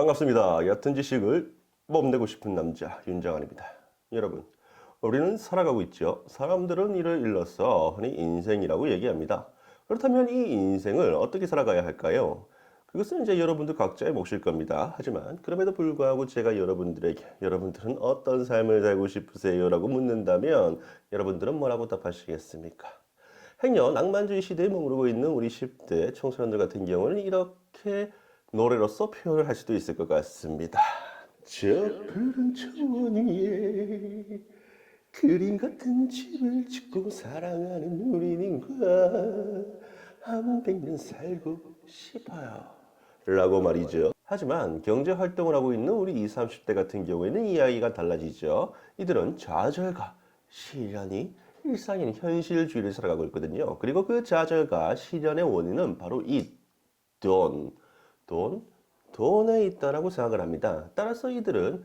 반갑습니다. 얕은 지식을 뽐내고 싶은 남자 윤정환입니다. 여러분, 우리는 살아가고 있죠. 사람들은 이를 일러서 흔히 인생이라고 얘기합니다. 그렇다면 이 인생을 어떻게 살아가야 할까요? 그것은 이제 여러분들 각자의 몫일 겁니다. 하지만 그럼에도 불구하고 제가 여러분들에게 여러분들은 어떤 삶을 살고 싶으세요? 라고 묻는다면 여러분들은 뭐라고 답하시겠습니까? 행여 낭만주의 시대에 머무르고 있는 우리 10대 청소년들 같은 경우는 이렇게 노래로서 표현을 할 수도 있을 것 같습니다. 저 푸른 초원 위에 그림 같은 집을 짓고 사랑하는 우리님과 한 100년 살고 싶어요 라고 말이죠. 하지만 경제활동을 하고 있는 우리 20, 30대 같은 경우에는 이야기가 달라지죠. 이들은 좌절과 시련이 일상인 현실주의를 살아가고 있거든요. 그리고 그 좌절과 시련의 원인은 바로 이 돈에 있다라고 생각을 합니다. 따라서 이들은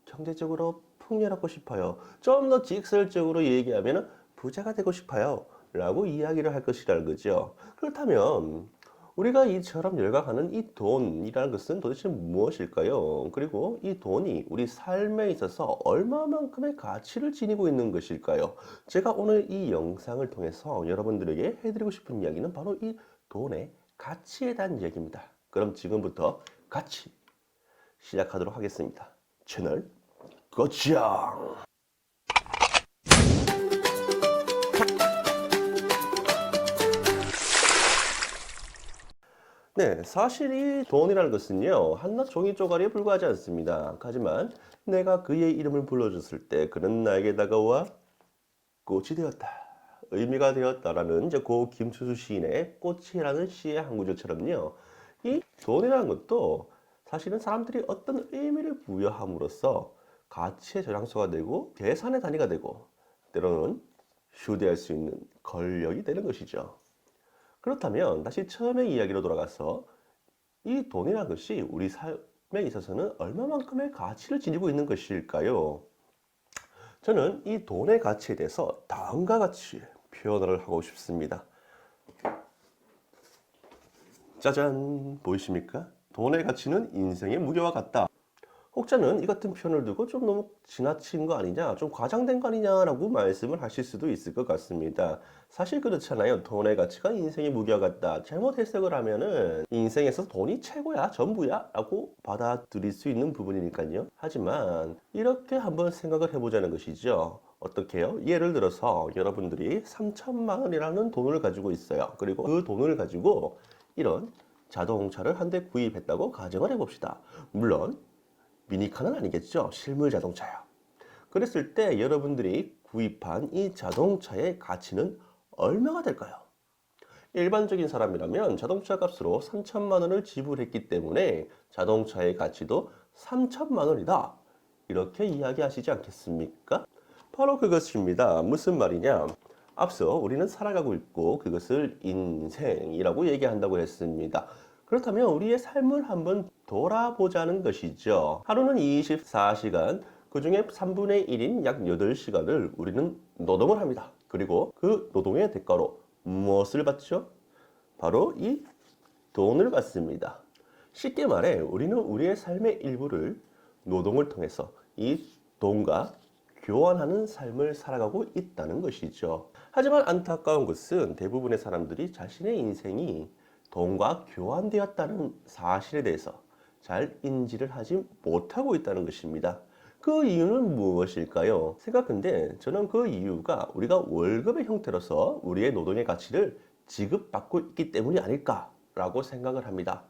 경제적으로 풍요롭고 싶어요. 좀 더 직설적으로 얘기하면 부자가 되고 싶어요 라고 이야기를 할 것이라는 거죠. 그렇다면 우리가 이처럼 열광하는 이 돈이라는 것은 도대체 무엇일까요? 그리고 이 돈이 우리 삶에 있어서 얼마만큼의 가치를 지니고 있는 것일까요? 제가 오늘 이 영상을 통해서 여러분들에게 해드리고 싶은 이야기는 바로 이 돈의 가치에 대한 이야기입니다. 그럼 지금부터 같이 시작하도록 하겠습니다. 채널 고정! 네, 사실 이 돈이라는 것은요, 한낱 종이 쪼가리에 불과하지 않습니다. 하지만 내가 그의 이름을 불러줬을 때 그는 나에게 다가와 꽃이 되었다, 의미가 되었다라는 이제 고 김추수 시인의 꽃이라는 시의 한 구절처럼요, 이 돈이라는 것도 사실은 사람들이 어떤 의미를 부여함으로써 가치의 저장소가 되고 계산의 단위가 되고 때로는 휴대할 수 있는 권력이 되는 것이죠. 그렇다면 다시 처음의 이야기로 돌아가서 이 돈이라는 것이 우리 삶에 있어서는 얼마만큼의 가치를 지니고 있는 것일까요? 저는 이 돈의 가치에 대해서 다음과 같이 표현을 하고 싶습니다. 짜잔, 보이십니까? 돈의 가치는 인생의 무게와 같다. 혹자는 이 같은 표현을 두고 좀 너무 지나친 거 아니냐, 좀 과장된 거 아니냐라고 말씀을 하실 수도 있을 것 같습니다. 사실 그렇잖아요. 돈의 가치가 인생의 무게와 같다. 잘못 해석을 하면은 인생에서 돈이 최고야, 전부야 라고 받아들일 수 있는 부분이니까요. 하지만 이렇게 한번 생각을 해보자는 것이죠. 어떻게요? 예를 들어서 여러분들이 3천만 원이라는 돈을 가지고 있어요. 그리고 그 돈을 가지고 이런 자동차를 한 대 구입했다고 가정을 해봅시다. 물론 미니카는 아니겠죠. 실물 자동차요. 그랬을 때 여러분들이 구입한 이 자동차의 가치는 얼마가 될까요? 일반적인 사람이라면 자동차 값으로 3천만 원을 지불했기 때문에 자동차의 가치도 3천만 원이다, 이렇게 이야기하시지 않겠습니까? 바로 그것입니다. 무슨 말이냐? 앞서 우리는 살아가고 있고 그것을 인생이라고 얘기한다고 했습니다. 그렇다면 우리의 삶을 한번 돌아보자는 것이죠. 하루는 24시간, 그 중에 3분의 1인 약 8시간을 우리는 노동을 합니다. 그리고 그 노동의 대가로 무엇을 받죠? 바로 이 돈을 받습니다. 쉽게 말해 우리는 우리의 삶의 일부를 노동을 통해서 이 돈과 교환하는 삶을 살아가고 있다는 것이죠. 하지만 안타까운 것은 대부분의 사람들이 자신의 인생이 돈과 교환되었다는 사실에 대해서 잘 인지를 하지 못하고 있다는 것입니다. 그 이유는 무엇일까요? 생각한데 저는 그 이유가 우리가 월급의 형태로서 우리의 노동의 가치를 지급받고 있기 때문이 아닐까라고 생각을 합니다.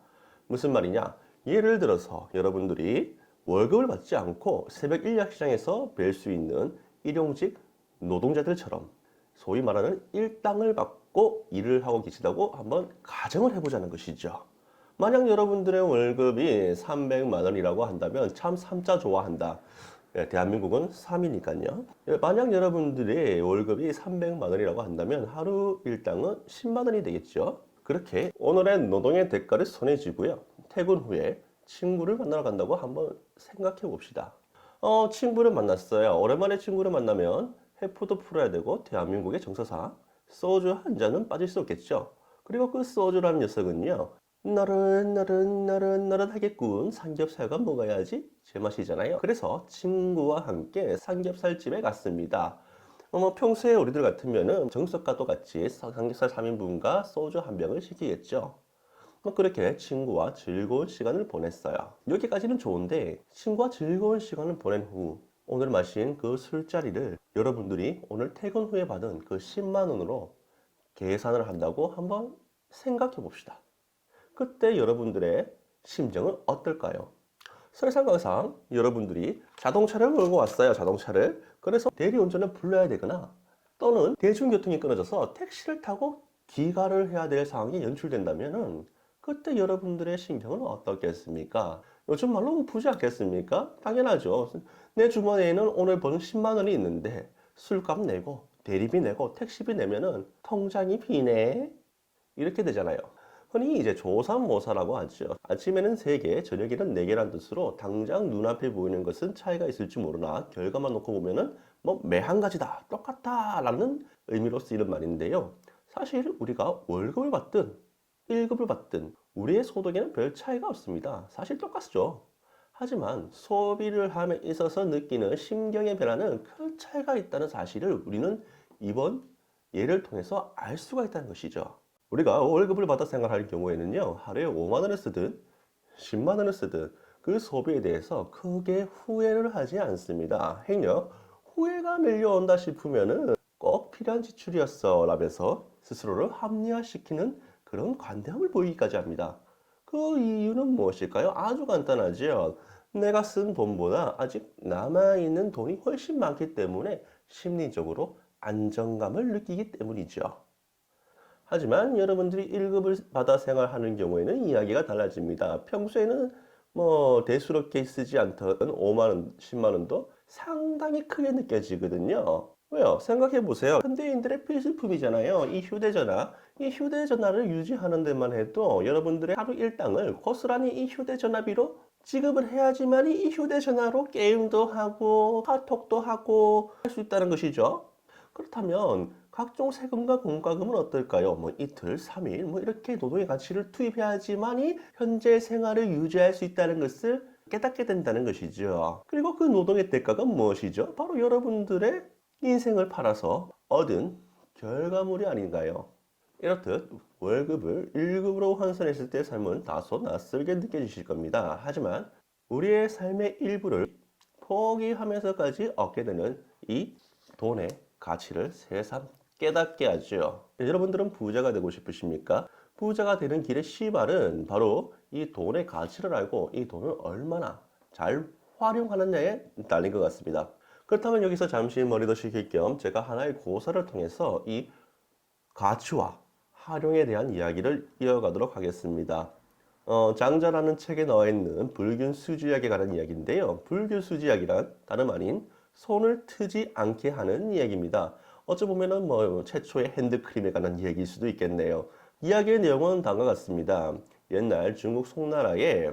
무슨 말이냐? 예를 들어서 여러분들이 월급을 받지 않고 새벽 인력시장에서 뵐 수 있는 일용직 노동자들처럼 소위 말하는 일당을 받고 일을 하고 계시다고 한번 가정을 해보자는 것이죠. 만약 여러분들의 월급이 300만 원이라고 한다면 참 3자 좋아한다. 대한민국은 3이니까요. 만약 여러분들의 월급이 300만 원이라고 한다면 하루 일당은 10만 원이 되겠죠. 그렇게 오늘의 노동의 대가를 손에 쥐고요, 퇴근 후에 친구를 만나러 간다고 한번 생각해 봅시다. 친구를 만났어요. 오랜만에 친구를 만나면 회포도 풀어야 되고 대한민국의 정서상 소주 한 잔은 빠질 수 없겠죠. 그리고 그 소주라는 녀석은요, 나른나른나른나른하겠군. 삼겹살과 먹어야지 제맛이잖아요. 그래서 친구와 함께 삼겹살집에 갔습니다. 평소에 우리들 같으면은 정석과도 같이 삼겹살 3인분과 소주 한 병을 시키겠죠. 그렇게 친구와 즐거운 시간을 보냈어요. 여기까지는 좋은데 친구와 즐거운 시간을 보낸 후 오늘 마신 그 술자리를 여러분들이 오늘 퇴근 후에 받은 그 10만 원으로 계산을 한다고 한번 생각해 봅시다. 그때 여러분들의 심정은 어떨까요? 설상가상 여러분들이 자동차를 몰고 왔어요. 자동차를. 그래서 대리운전을 불러야 되거나 또는 대중교통이 끊어져서 택시를 타고 귀가를 해야 될 상황이 연출된다면은 그때 여러분들의 심경은 어떻겠습니까? 요즘 말로 부지 않겠습니까? 당연하죠. 내 주머니에는 오늘 번 10만 원이 있는데 술값 내고 대리비 내고 택시비 내면은 통장이 비네. 이렇게 되잖아요. 흔히 이제 조삼모사라고 하죠. 아침에는 3개, 저녁에는 4개란 뜻으로 당장 눈앞에 보이는 것은 차이가 있을지 모르나 결과만 놓고 보면은 뭐 매 한 가지다, 똑같다 라는 의미로 쓰이는 말인데요. 사실 우리가 월급을 받든 1급을 받든 우리의 소득에는 별 차이가 없습니다. 사실 똑같죠. 하지만 소비를 함에 있어서 느끼는 심경의 변화는 큰 차이가 있다는 사실을 우리는 이번 예를 통해서 알 수가 있다는 것이죠. 우리가 월급을 받아 생활할 경우에는요, 하루에 5만 원을 쓰든 10만 원을 쓰든 그 소비에 대해서 크게 후회를 하지 않습니다. 행여 후회가 밀려온다 싶으면은 꼭 필요한 지출이었어 라면서 스스로를 합리화시키는 그런 관대함을 보이기까지 합니다. 그 이유는 무엇일까요? 아주 간단하죠. 내가 쓴 돈보다 아직 남아있는 돈이 훨씬 많기 때문에 심리적으로 안정감을 느끼기 때문이죠. 하지만 여러분들이 1급을 받아 생활하는 경우에는 이야기가 달라집니다. 평소에는 뭐 대수롭게 쓰지 않던 5만 원, 10만 원도 상당히 크게 느껴지거든요. 왜요? 생각해 보세요. 현대인들의 필수품이잖아요. 이 휴대전화. 이 휴대전화를 유지하는 데만 해도 여러분들의 하루 일당을 고스란히 이 휴대전화비로 지급을 해야지만 이 휴대전화로 게임도 하고 카톡도 하고 할 수 있다는 것이죠. 그렇다면 각종 세금과 공과금은 어떨까요? 뭐 이틀, 3일 뭐 이렇게 노동의 가치를 투입해야지만이 현재 생활을 유지할 수 있다는 것을 깨닫게 된다는 것이죠. 그리고 그 노동의 대가가 무엇이죠? 바로 여러분들의 인생을 팔아서 얻은 결과물이 아닌가요? 이렇듯 월급을 1급으로 환산했을 때 삶은 다소 낯설게 느껴지실 겁니다. 하지만 우리의 삶의 일부를 포기하면서까지 얻게 되는 이 돈의 가치를 새삼 깨닫게 하죠. 여러분들은 부자가 되고 싶으십니까? 부자가 되는 길의 시발은 바로 이 돈의 가치를 알고 이 돈을 얼마나 잘 활용하느냐에 달린 것 같습니다. 그렇다면 여기서 잠시 머리도 식힐 겸 제가 하나의 고사를 통해서 이 가치와 활용에 대한 이야기를 이어가도록 하겠습니다. 장자라는 책에 나와 있는 불균수지약에 관한 이야기인데요. 불균수지약이란 다름 아닌 손을 트지 않게 하는 이야기입니다. 어찌 보면은 뭐 최초의 핸드크림에 관한 이야기일 수도 있겠네요. 이야기의 내용은 다음과 같습니다. 옛날 중국 송나라에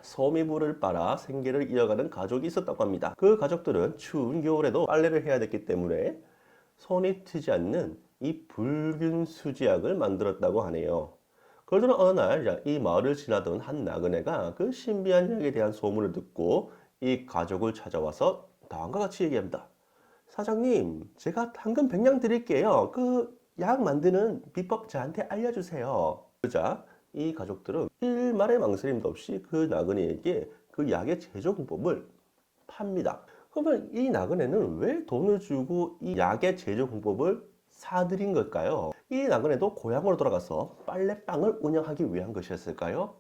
소미불을 빨아 생계를 이어가는 가족이 있었다고 합니다. 그 가족들은 추운 겨울에도 빨래를 해야 됐기 때문에 손이 트지 않는 이 불균수지약을 만들었다고 하네요. 그러던 어느 날 이 마을을 지나던 한 나그네가 그 신비한 약에 대한 소문을 듣고 이 가족을 찾아와서 다음과 같이 얘기합니다. 사장님, 제가 당근 100냥 드릴게요. 그 약 만드는 비법 저한테 알려주세요. 그러자 이 가족들은 일말의 망설임도 없이 그 나그네에게 그 약의 제조 공법을 팝니다. 그러면 이 나그네는 왜 돈을 주고 이 약의 제조 공법을 사들인 걸까요? 이 나그네도 고향으로 돌아가서 빨래방을 운영하기 위한 것이었을까요?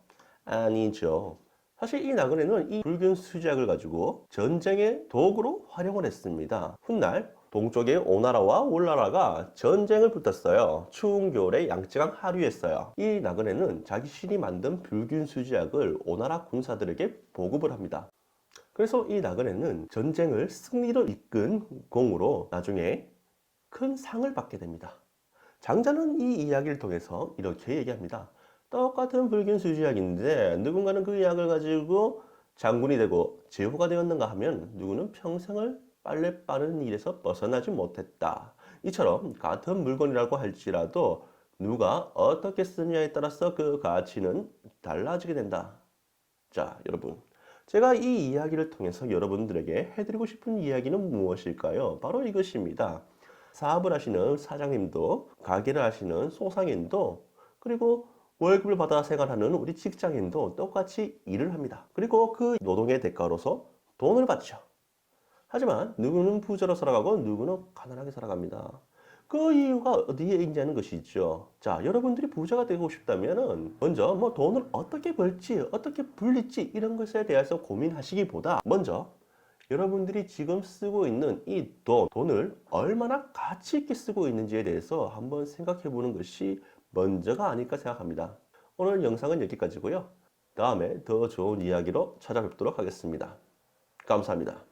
아니죠. 사실 이 나그네는 이 붉은 수작을 가지고 전쟁의 도구로 활용을 했습니다. 훗날 동쪽의 오나라와 올나라가 전쟁을 붙었어요. 추운 겨울에 양쯔강 하류였어요. 이 나그네는 자기 신이 만든 붉은 수지약을 오나라 군사들에게 보급을 합니다. 그래서 이 나그네는 전쟁을 승리로 이끈 공으로 나중에 큰 상을 받게 됩니다. 장자는 이 이야기를 통해서 이렇게 얘기합니다. 똑같은 붉은 수지약인데 누군가는 그 약을 가지고 장군이 되고 제후가 되었는가 하면 누구는 평생을 빨래 빠는 일에서 벗어나지 못했다. 이처럼 같은 물건이라고 할지라도 누가 어떻게 쓰느냐에 따라서 그 가치는 달라지게 된다. 자, 여러분. 제가 이 이야기를 통해서 여러분들에게 해드리고 싶은 이야기는 무엇일까요? 바로 이것입니다. 사업을 하시는 사장님도, 가게를 하시는 소상인도, 그리고 월급을 받아 생활하는 우리 직장인도 똑같이 일을 합니다. 그리고 그 노동의 대가로서 돈을 받죠. 하지만 누구는 부자로 살아가고 누구는 가난하게 살아갑니다. 그 이유가 어디에 있냐는 것이죠. 자, 여러분들이 부자가 되고 싶다면은 먼저 뭐 돈을 어떻게 벌지, 어떻게 불릴지 이런 것에 대해서 고민하시기보다 먼저 여러분들이 지금 쓰고 있는 이 돈을 얼마나 가치 있게 쓰고 있는지에 대해서 한번 생각해 보는 것이 먼저가 아닐까 생각합니다. 오늘 영상은 여기까지고요. 다음에 더 좋은 이야기로 찾아뵙도록 하겠습니다. 감사합니다.